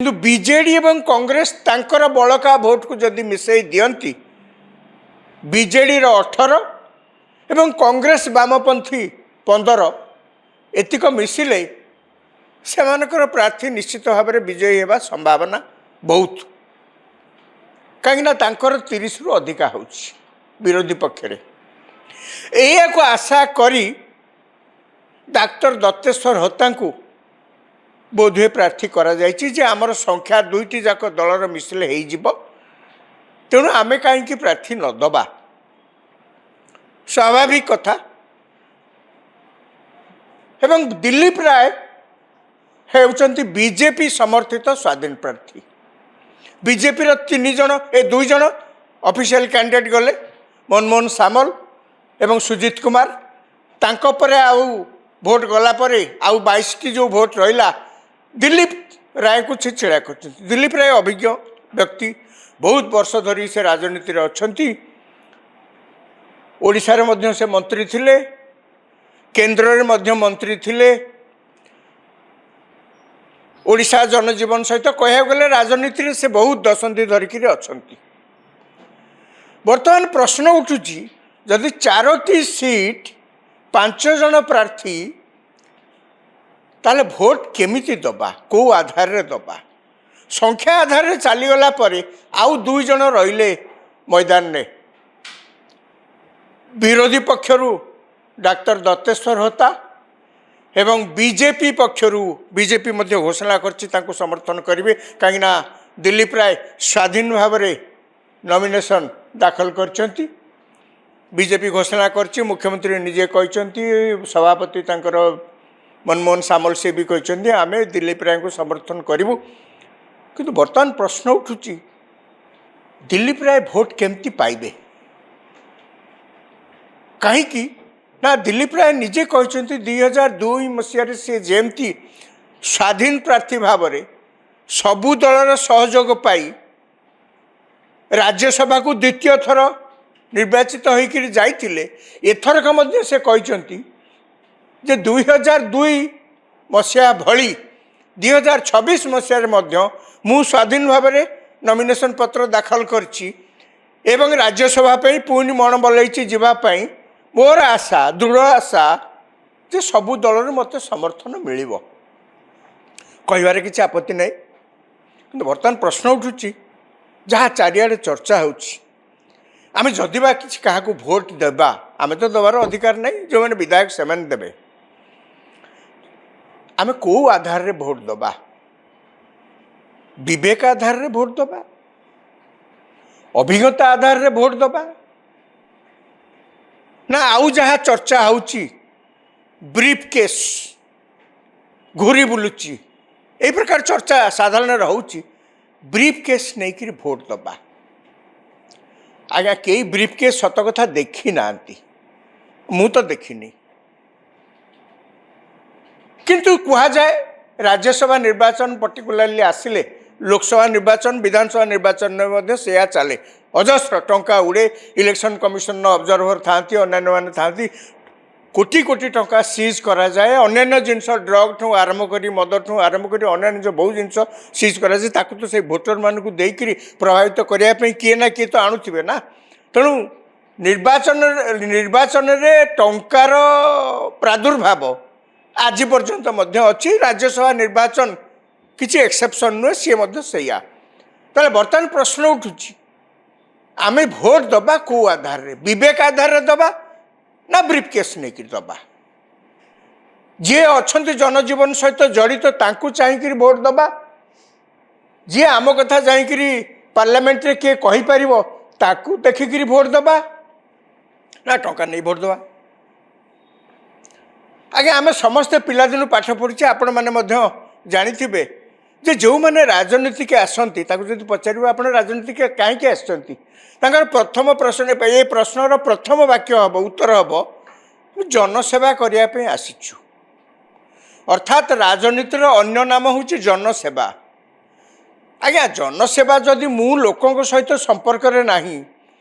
କିନ୍ତୁ ବିଜେଡି ଏବଂ କଂଗ୍ରେସ ତାଙ୍କର ବଳକା ଭୋଟକୁ ଯଦି ମିଶାଇ ଦିଅନ୍ତି ବିଜେଡିର 18 ଏବଂ କଂଗ୍ରେସ ବାମପନ୍ଥୀ 15 ଏତିକ ମିଶିଲେ ସେମାନଙ୍କର ପ୍ରାର୍ଥୀ ନିଶ୍ଚିତ ଭାବରେ ବିଜୟୀ ହେବା ସମ୍ଭାବନା ବହୁତ, କାହିଁକିନା ତାଙ୍କର 30ରୁ ଅଧିକା ହେଉଛି ବିରୋଧୀ ପକ୍ଷରେ। ଏହାକୁ ଆଶା କରି ଡାକ୍ତର ଦତ୍ତେଶ୍ୱର ହୋତାଙ୍କୁ ବୋଧହୁଏ ପ୍ରାର୍ଥୀ କରାଯାଇଛି ଯେ ଆମର ସଂଖ୍ୟା ଦୁଇଟି ଯାକ ଦଳର ମିଶିଲେ ହେଇଯିବ, ତେଣୁ ଆମେ କାହିଁକି ପ୍ରାର୍ଥୀ ନ ଦେବା, ସ୍ୱାଭାବିକ କଥା। ଏବଂ ଦିଲ୍ଲୀପ ରାୟ ହେଉଛନ୍ତି ବିଜେପି ସମର୍ଥିତ ସ୍ୱାଧୀନ ପ୍ରାର୍ଥୀ। ବିଜେପିର 3 ଜଣ, 2 ଜଣ ଅଫିସିଆଲ କ୍ୟାଣ୍ଡିଡେଟ୍ ଗଲେ, ମନମୋହନ ସାମଲ ଏବଂ ସୁଜିତ କୁମାର। ତାଙ୍କ ପରେ ଆଉ ଭୋଟ ଗଲା ପରେ ଆଉ 22ଟି ଯେଉଁ ଭୋଟ ରହିଲା ଦିଲ୍ଲୀପ ରାୟକୁ ସେ ଛିଡ଼ା କରିଛନ୍ତି। ଦିଲ୍ଲୀପ ରାୟ ଅଭିଜ୍ଞ ବ୍ୟକ୍ତି, ବହୁତ ବର୍ଷ ଧରି ସେ ରାଜନୀତିରେ ଅଛନ୍ତି। ଓଡ଼ିଶାରେ ମଧ୍ୟ ସେ ମନ୍ତ୍ରୀ ଥିଲେ, କେନ୍ଦ୍ରରେ ମଧ୍ୟ ମନ୍ତ୍ରୀ ଥିଲେ। ଓଡ଼ିଶା ଜନଜୀବନ ସହିତ କହିବାକୁ ଗଲେ ରାଜନୀତିରେ ସେ ବହୁତ ଦଶନ୍ଧି ଧରିକିରି ଅଛନ୍ତି। ବର୍ତ୍ତମାନ ପ୍ରଶ୍ନ ଉଠୁଛି, ଯଦି 4ଟି ସିଟ୍ 5 ଜଣ ପ୍ରାର୍ଥୀ, ତାହେଲେ ଭୋଟ କେମିତି ଦେବା, କେଉଁ ଆଧାରରେ ଦେବା? ସଂଖ୍ୟା ଆଧାରରେ ଚାଲିଗଲା ପରେ ଆଉ 2 ଜଣ ରହିଲେ ମଇଦାନରେ। ବିରୋଧୀ ପକ୍ଷରୁ ଡାକ୍ତର ଦତ୍ତେଶ୍ୱର ହୋତା ଏବଂ ବିଜେପି ପକ୍ଷରୁ ବିଜେପି ମଧ୍ୟ ଘୋଷଣା କରିଛି ତାଙ୍କୁ ସମର୍ଥନ କରିବେ, କାହିଁକିନା ଦିଲ୍ଲୀପ ରାୟ ସ୍ୱାଧୀନ ଭାବରେ ନମିନେସନ୍ ଦାଖଲ କରିଛନ୍ତି। ବିଜେପି ଘୋଷଣା କରିଛି, ମୁଖ୍ୟମନ୍ତ୍ରୀ ନିଜେ କହିଛନ୍ତି, ସଭାପତି ତାଙ୍କର ମନମୋହନ ସାମଲ ସେ ବି କହିଛନ୍ତି ଆମେ ଦିଲ୍ଲୀପ ରାୟଙ୍କୁ ସମର୍ଥନ କରିବୁ। କିନ୍ତୁ ବର୍ତ୍ତମାନ ପ୍ରଶ୍ନ ଉଠୁଛି, ଦିଲ୍ଲୀପ ରାୟ ଭୋଟ କେମିତି ପାଇବେ? କାହିଁକି ନା ଦିଲ୍ଲୀପ ରାୟ ନିଜେ କହିଛନ୍ତି 2002 ମସିହାରେ ସେ ଯେମିତି ସ୍ୱାଧୀନ ପ୍ରାର୍ଥୀ ଭାବରେ ସବୁ ଦଳର ସହଯୋଗ ପାଇ ରାଜ୍ୟସଭାକୁ 2ୟ ଥର ନିର୍ବାଚିତ ହୋଇକରି ଯାଇଥିଲେ, ଏଥରକ ମଧ୍ୟ ସେ କହିଛନ୍ତି ଯେ 2002 ମସିହା ଭଳି 2026 ମସିହାରେ ମଧ୍ୟ ମୁଁ ସ୍ୱାଧୀନ ଭାବରେ ନମିନେସନ୍ ପତ୍ର ଦାଖଲ କରିଛି ଏବଂ ରାଜ୍ୟସଭା ପାଇଁ ପୁଣି ମନ ବଲେଇଛି ଯିବା ପାଇଁ। ମୋର ଆଶା, ଦୃଢ଼ ଆଶା ଯେ ସବୁ ଦଳରୁ ମୋତେ ସମର୍ଥନ ମିଳିବ, କହିବାରେ କିଛି ଆପତ୍ତି ନାହିଁ। କିନ୍ତୁ ବର୍ତ୍ତମାନ ପ୍ରଶ୍ନ ଉଠୁଛି, ଯାହା ଚାରିଆଡ଼େ ଚର୍ଚ୍ଚା ହେଉଛି, ଆମେ ଯଦି ବା କିଛି କାହାକୁ ଭୋଟ ଦେବା, ଆମେ ତ ଦେବାର ଅଧିକାର ନାହିଁ, ଯେଉଁମାନେ ବିଧାୟକ ସେମାନେ ଦେବେ, ଆମେ କେଉଁ ଆଧାରରେ ଭୋଟ ଦେବା? ବିବେକ ଆଧାରରେ ଭୋଟ ଦେବା, ଅଭିଜ୍ଞତା ଆଧାରରେ ଭୋଟ ଦେବା, ନା ଆଉ ଯାହା ଚର୍ଚ୍ଚା ହେଉଛି ବ୍ରିଫ୍ କେସ୍ ଘୁରି ବୁଲୁଛି, ଏହି ପ୍ରକାର ଚର୍ଚ୍ଚା ସାଧାରଣରେ ହେଉଛି, ବ୍ରିଫ୍ କେସ୍ ନେଇକରି ଭୋଟ ଦେବା? ଆଜ୍ଞା, କେହି ବ୍ରିଫ୍ କେସ୍ ସତ କଥା ଦେଖି ନାହାନ୍ତି, ମୁଁ ତ ଦେଖିନି। କିନ୍ତୁ କୁହାଯାଏ ରାଜ୍ୟସଭା ନିର୍ବାଚନ ପର୍ଟିକୁଲାରଲି ଆସିଲେ, ଲୋକସଭା ନିର୍ବାଚନ, ବିଧାନସଭା ନିର୍ବାଚନରେ ମଧ୍ୟ ସେୟା ଚାଲେ। ଅଜସ୍ର ଟଙ୍କା ଉଡ଼େ, ଇଲେକ୍ସନ୍ କମିଶନର ଅବଜର୍ଭର ଥାଆନ୍ତି, ଅନ୍ୟାନ୍ୟମାନେ ଥାଆନ୍ତି, କୋଟି କୋଟି ଟଙ୍କା ସିଜ୍ କରାଯାଏ। ଅନ୍ୟାନ୍ୟ ଜିନିଷ ଡ୍ରଗ୍ଠୁ ଆରମ୍ଭ କରି, ମଦଠୁ ଆରମ୍ଭ କରି ଅନ୍ୟାନ୍ୟ ବହୁ ଜିନିଷ ସିଜ୍ କରାଯାଏ। ତାକୁ ତ ସେଇ ଭୋଟରମାନଙ୍କୁ ଦେଇକରି ପ୍ରଭାବିତ କରିବା ପାଇଁ କିଏ ନା କିଏ ତ ଆଣୁଥିବେ ନା। ତେଣୁ ନିର୍ବାଚନରେ ଟଙ୍କାର ପ୍ରାଦୁର୍ଭାବ ଆଜି ପର୍ଯ୍ୟନ୍ତ ମଧ୍ୟ ଅଛି। ରାଜ୍ୟସଭା ନିର୍ବାଚନ କିଛି ଏକ୍ସେପସନ୍ ନୁହେଁ, ସିଏ ମଧ୍ୟ ସେଇଆ। ତାହେଲେ ବର୍ତ୍ତମାନ ପ୍ରଶ୍ନ ଉଠୁଛି, ଆମେ ଭୋଟ ଦେବା କେଉଁ ଆଧାରରେ? ବିବେକ ଆଧାରରେ ଦେବା ନା ବ୍ରିଫ୍ କେସ୍ ନେଇକି ଦେବା? ଯିଏ ଅଛନ୍ତି ଜନଜୀବନ ସହିତ ଜଡ଼ିତ ତାଙ୍କୁ ଚାହିଁକିରି ଭୋଟ ଦେବା, ଯିଏ ଆମ କଥା ଯାଇକିରି ପାର୍ଲାମେଣ୍ଟରେ କିଏ କହିପାରିବ ତାକୁ ଦେଖିକିରି ଭୋଟ ଦେବା, ନା ଟଙ୍କା ନେଇ ଭୋଟ ଦେବା? ଆଜ୍ଞା, ଆମେ ସମସ୍ତେ ପିଲାଦିନୁ ପାଠ ପଢ଼ିଛେ, ଆପଣମାନେ ମଧ୍ୟ ଜାଣିଥିବେ ଯେ ଯେଉଁମାନେ ରାଜନୀତିକି ଆସନ୍ତି ତାକୁ ଯଦି ପଚାରିବ ଆପଣ ରାଜନୀତିକି କାହିଁକି ଆସିଛନ୍ତି, ତାଙ୍କର ପ୍ରଥମ ପ୍ରଶ୍ନ, ଏ ପ୍ରଶ୍ନର ପ୍ରଥମ ବାକ୍ୟ ହେବ, ଉତ୍ତର ହେବ, ମୁଁ ଜନସେବା କରିବା ପାଇଁ ଆସିଛୁ। ଅର୍ଥାତ୍ ରାଜନୀତିର ଅନ୍ୟ ନାମ ହେଉଛି ଜନସେବା। ଆଜ୍ଞା, ଜନସେବା ଯଦି ମୁଁ ଲୋକଙ୍କ ସହିତ ସମ୍ପର୍କରେ ନାହିଁ,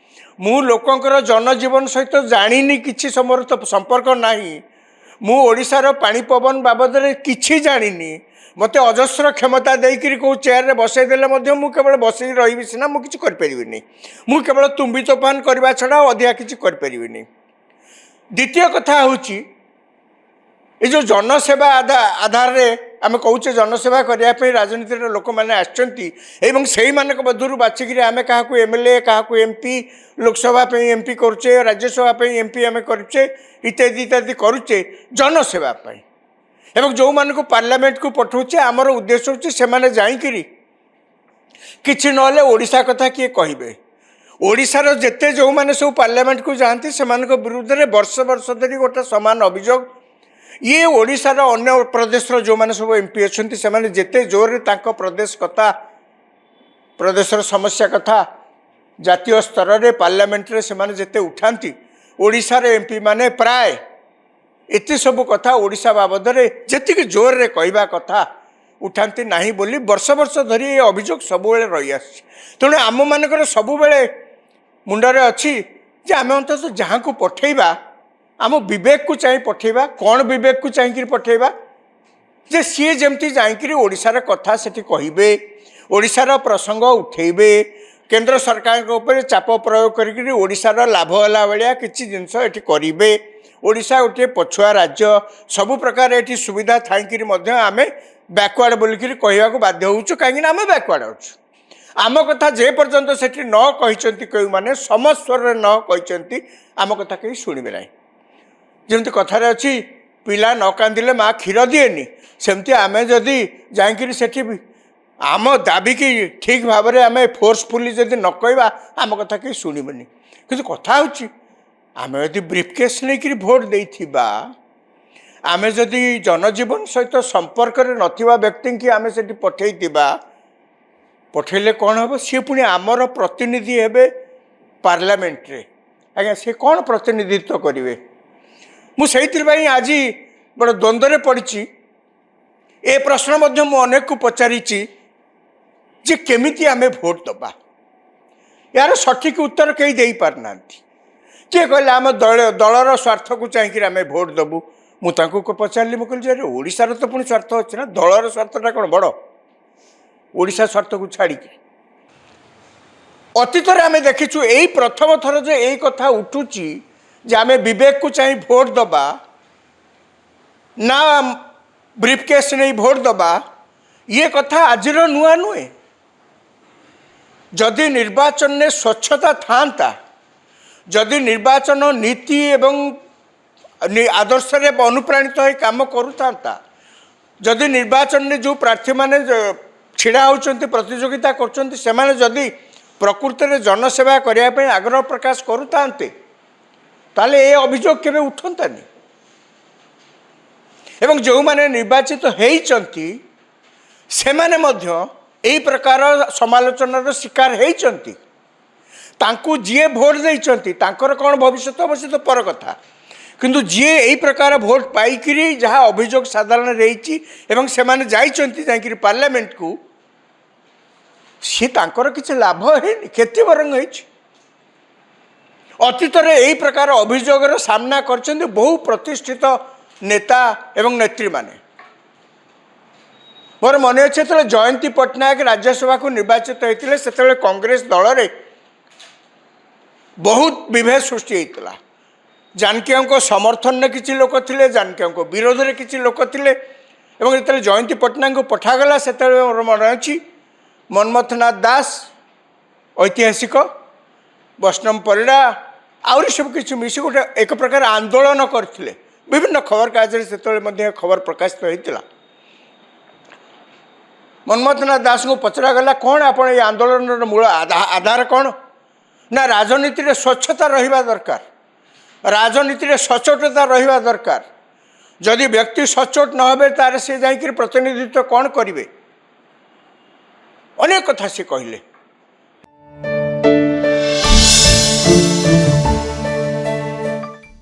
ମୁଁ ଲୋକଙ୍କର ଜନଜୀବନ ସହିତ ଜାଣିନି, କିଛି ସମ୍ପର୍କ ନାହିଁ, ମୁଁ ଓଡ଼ିଶାର ପାଣି ପବନ ବାବଦରେ କିଛି ଜାଣିନି, ମୋତେ ଅଜସ୍ର କ୍ଷମତା ଦେଇକରି କେଉଁ ଚେୟାରରେ ବସାଇ ଦେଲେ ମଧ୍ୟ ମୁଁ କେବଳ ବସିକି ରହିବି ସିନା, ମୁଁ କିଛି କରିପାରିବିନି। ମୁଁ କେବଳ ତୁମ୍ବି ତୋଫାନ କରିବା ଛଡ଼ା ଆଉ ଅଧିକା କିଛି କରିପାରିବିନି। ଦ୍ୱିତୀୟ କଥା ହେଉଛି ଏ ଯେଉଁ ଜନସେବା ଆଧାରରେ ଆମେ କହୁଛେ ଜନସେବା କରିବା ପାଇଁ ରାଜନୀତିର ଲୋକମାନେ ଆସିଛନ୍ତି ଏବଂ ସେଇମାନଙ୍କ ମଧ୍ୟରୁ ବାଛିକିରି ଆମେ କାହାକୁ MLA, କାହାକୁ MP, ଲୋକସଭା ପାଇଁ MP କରୁଛେ, ରାଜ୍ୟସଭା ପାଇଁ MP ଆମେ କରୁଛେ, ଇତ୍ୟାଦି ଇତ୍ୟାଦି କରୁଛେ ଜନସେବା ପାଇଁ। ଏବଂ ଯେଉଁମାନଙ୍କୁ ପାର୍ଲାମେଣ୍ଟକୁ ପଠାଉଛେ ଆମର ଉଦ୍ଦେଶ୍ୟ ହେଉଛି ସେମାନେ ଯାଇକିରି କିଛି ନହେଲେ ଓଡ଼ିଶା କଥା କିଏ କହିବେ। ଓଡ଼ିଶାର ଯେତେ ଯେଉଁମାନେ ସବୁ ପାର୍ଲାମେଣ୍ଟକୁ ଯାଆନ୍ତି ସେମାନଙ୍କ ବିରୁଦ୍ଧରେ ବର୍ଷ ବର୍ଷ ଧରି ଗୋଟେ ସମାନ ଅଭିଯୋଗ। ଇଏ ଓଡ଼ିଶାର ଅନ୍ୟ ପ୍ରଦେଶର ଯେଉଁମାନେ ସବୁ MP ଅଛନ୍ତି ସେମାନେ ଯେତେ ଜୋରରେ ତାଙ୍କ ପ୍ରଦେଶ କଥା, ପ୍ରଦେଶର ସମସ୍ୟା କଥା ଜାତୀୟ ସ୍ତରରେ ପାର୍ଲାମେଣ୍ଟରେ ସେମାନେ ଯେତେ ଉଠାନ୍ତି, ଓଡ଼ିଶାର MP ମାନେ ପ୍ରାୟ ଏତେ ସବୁ କଥା ଓଡ଼ିଶା ବାବଦରେ ଯେତିକି ଜୋରରେ କହିବା କଥା ଉଠାନ୍ତି ନାହିଁ ବୋଲି ବର୍ଷ ବର୍ଷ ଧରି ଏ ଅଭିଯୋଗ ସବୁବେଳେ ରହିଆସୁଛି। ତେଣୁ ଆମମାନଙ୍କର ସବୁବେଳେ ମୁଣ୍ଡରେ ଅଛି ଯେ ଆମେ ଅନ୍ତତଃ ଯାହାକୁ ପଠାଇବା ଆମ ବିବେକକୁ ଚାହିଁ ପଠାଇବା। କ'ଣ ବିବେକକୁ ଚାହିଁକିରି ପଠାଇବା? ଯେ ସିଏ ଯେମିତି ଯାଇକିରି ଓଡ଼ିଶାର କଥା ସେଠି କହିବେ, ଓଡ଼ିଶାର ପ୍ରସଙ୍ଗ ଉଠେଇବେ, କେନ୍ଦ୍ର ସରକାରଙ୍କ ଉପରେ ଚାପ ପ୍ରୟୋଗ କରିକିରି ଓଡ଼ିଶାର ଲାଭ ହେଲା ଭଳିଆ କିଛି ଜିନିଷ ଏଠି କରିବେ। ଓଡ଼ିଶା ଗୋଟିଏ ପଛୁଆ ରାଜ୍ୟ, ସବୁ ପ୍ରକାର ଏଠି ସୁବିଧା ଥାଇକିରି ମଧ୍ୟ ଆମେ ବ୍ୟାକୱାର୍ଡ଼ ବୋଲିକିରି କହିବାକୁ ବାଧ୍ୟ ହେଉଛୁ। କାହିଁକିନା ଆମେ ବ୍ୟାକୱାର୍ଡ଼ ଅଛୁ। ଆମ କଥା ଯେ ପର୍ଯ୍ୟନ୍ତ ସେଠି ନ କହିଛନ୍ତି, କେଉଁମାନେ ସମସ୍ୱରରେ ନ କହିଛନ୍ତି, ଆମ କଥା କେହି ଶୁଣିବେ ନାହିଁ। ଯେମିତି କଥାରେ ଅଛି ପିଲା ନ କାନ୍ଦିଲେ ମା କ୍ଷୀର ଦିଏନି, ସେମିତି ଆମେ ଯଦି ଯାଇକିରି ସେଠି ଆମ ଦାବିକି ଠିକ୍ ଭାବରେ ଆମେ ଫୋର୍ସଫୁଲି ଯଦି ନ କହିବା ଆମ କଥା କେହି ଶୁଣିବେନି। କିନ୍ତୁ କଥା ହେଉଛି ଆମେ ଯଦି ବ୍ରିଫକେସ୍ ନେଇକରି ଭୋଟ ଦେଇଥିବା, ଆମେ ଯଦି ଜନଜୀବନ ସହିତ ସମ୍ପର୍କରେ ନଥିବା ବ୍ୟକ୍ତିଙ୍କୁ ଆମେ ସେଠି ପଠାଇଥିବା, ପଠାଇଲେ କ'ଣ ହେବ? ସିଏ ପୁଣି ଆମର ପ୍ରତିନିଧି ହେବେ ପାର୍ଲାମେଣ୍ଟରେ। ଆଜ୍ଞା ସେ କ'ଣ ପ୍ରତିନିଧିତ୍ୱ କରିବେ? ମୁଁ ସେଇଥିପାଇଁ ଆଜି ବଡ଼ ଦ୍ୱନ୍ଦ୍ୱରେ ପଡ଼ିଛି। ଏ ପ୍ରଶ୍ନ ମଧ୍ୟ ମୁଁ ଅନେକକୁ ପଚାରିଛି ଯେ କେମିତି ଆମେ ଭୋଟ ଦେବା। ଏହାର ସଠିକ୍ ଉତ୍ତର କେହି ଦେଇପାରୁନାହାନ୍ତି। କିଏ କହିଲେ ଆମ ଦଳର ସ୍ୱାର୍ଥକୁ ଚାହିଁକିରି ଆମେ ଭୋଟ ଦେବୁ। ମୁଁ ତାଙ୍କୁ ପଚାରିଲି, ମୁଁ କହିଲି ଯେ ଓଡ଼ିଶାର ତ ପୁଣି ସ୍ୱାର୍ଥ ଅଛି ନା, ଦଳର ସ୍ୱାର୍ଥଟା କ'ଣ ବଡ଼ ଓଡ଼ିଶା ସ୍ୱାର୍ଥକୁ ଛାଡ଼ିକି? ଅତୀତରେ ଆମେ ଦେଖିଛୁ ଏଇ ପ୍ରଥମ ଥର ଯେ ଏଇ କଥା ଉଠୁଛି ଯେ ଆମେ ବିବେକକୁ ଚାହିଁ ଭୋଟ ଦେବା ନା ବ୍ରିଫକେସ୍ ନେଇ ଭୋଟ ଦେବା, ଇଏ କଥା ଆଜିର ନୂଆ ନୁହେଁ। ଯଦି ନିର୍ବାଚନରେ ସ୍ୱଚ୍ଛତା ଥାଆନ୍ତା, ଯଦି ନିର୍ବାଚନ ନୀତି ଏବଂ ଆଦର୍ଶରେ ଅନୁପ୍ରାଣିତ ହୋଇ କାମ କରୁଥାନ୍ତା, ଯଦି ନିର୍ବାଚନରେ ଯେଉଁ ପ୍ରାର୍ଥୀମାନେ ଛିଡ଼ା ହେଉଛନ୍ତି, ପ୍ରତିଯୋଗିତା କରୁଛନ୍ତି, ସେମାନେ ଯଦି ପ୍ରକୃତରେ ଜନସେବା କରିବା ପାଇଁ ଆଗ୍ରହ ପ୍ରକାଶ କରୁଥାନ୍ତେ, ତାହେଲେ ଏ ଅଭିଯୋଗ କେବେ ଉଠନ୍ତାନି। ଏବଂ ଯେଉଁମାନେ ନିର୍ବାଚିତ ହେଇଛନ୍ତି ସେମାନେ ମଧ୍ୟ ଏହି ପ୍ରକାର ସମାଲୋଚନାର ଶିକାର ହେଇଛନ୍ତି। ତାଙ୍କୁ ଯିଏ ଭୋଟ ଦେଇଛନ୍ତି ତାଙ୍କର କ'ଣ ଭବିଷ୍ୟତ ହେବ ସେ ତ ପର କଥା, କିନ୍ତୁ ଯିଏ ଏହି ପ୍ରକାର ଭୋଟ ପାଇକିରି ଯାହା ଅଭିଯୋଗ ସାଧାରଣ ରହିଛି ଏବଂ ସେମାନେ ଯାଇଛନ୍ତି ଯାଇକିରି ପାର୍ଲାମେଣ୍ଟକୁ, ସିଏ ତାଙ୍କର କିଛି ଲାଭ ହେଇନି, କ୍ଷତି ବରଂ ହେଇଛି। ଅତୀତରେ ଏହି ପ୍ରକାର ଅଭିଯୋଗର ସାମ୍ନା କରିଛନ୍ତି ବହୁ ପ୍ରତିଷ୍ଠିତ ନେତା ଏବଂ ନେତ୍ରୀମାନେ। ମୋର ମନେ ଅଛି ଯେତେବେଳେ ଜୟନ୍ତୀ ପଟ୍ଟନାୟକ ରାଜ୍ୟସଭାକୁ ନିର୍ବାଚିତ ହୋଇଥିଲେ ସେତେବେଳେ କଂଗ୍ରେସ ଦଳରେ ବହୁତ ବିଭେଦ ସୃଷ୍ଟି ହୋଇଥିଲା। ଜାନକୀଙ୍କ ସମର୍ଥନରେ କିଛି ଲୋକ ଥିଲେ, ଜାନକୀଙ୍କ ବିରୋଧରେ କିଛି ଲୋକ ଥିଲେ। ଏବଂ ଯେତେବେଳେ ଜୟନ୍ତୀ ପଟ୍ଟନାୟକଙ୍କୁ ପଠାଗଲା ସେତେବେଳେ ମୋର ମନେ ଅଛି ମନ୍ମଥନାଥ ଦାସ ଐତିହାସିକ, ବୈଷ୍ଣବ ପରିଡ଼ା ଆହୁରି ସବୁ କିଛି ମିଶି ଗୋଟେ ଏକ ପ୍ରକାର ଆନ୍ଦୋଳନ କରିଥିଲେ। ବିଭିନ୍ନ ଖବରକାଗଜରେ ସେତେବେଳେ ମଧ୍ୟ ଖବର ପ୍ରକାଶିତ ହୋଇଥିଲା। ମନ୍ମଥନାଥ ଦାସଙ୍କୁ ପଚରାଗଲା କ'ଣ ଆପଣ ଏଇ ଆନ୍ଦୋଳନର ମୂଳ ଆଧାର କ'ଣ? ନା ରାଜନୀତିରେ ସ୍ୱଚ୍ଛତା ରହିବା ଦରକାର, ରାଜନୀତିରେ ସଚ୍ଚୋଟତା ରହିବା ଦରକାର। ଯଦି ବ୍ୟକ୍ତି ସଚ୍ଚୋଟ ନ ହେବେ ତାହେଲେ ସେ ଯାଇକରି ପ୍ରତିନିଧିତ୍ୱ କ'ଣ କରିବେ? ଅନେକ କଥା ସେ କହିଲେ।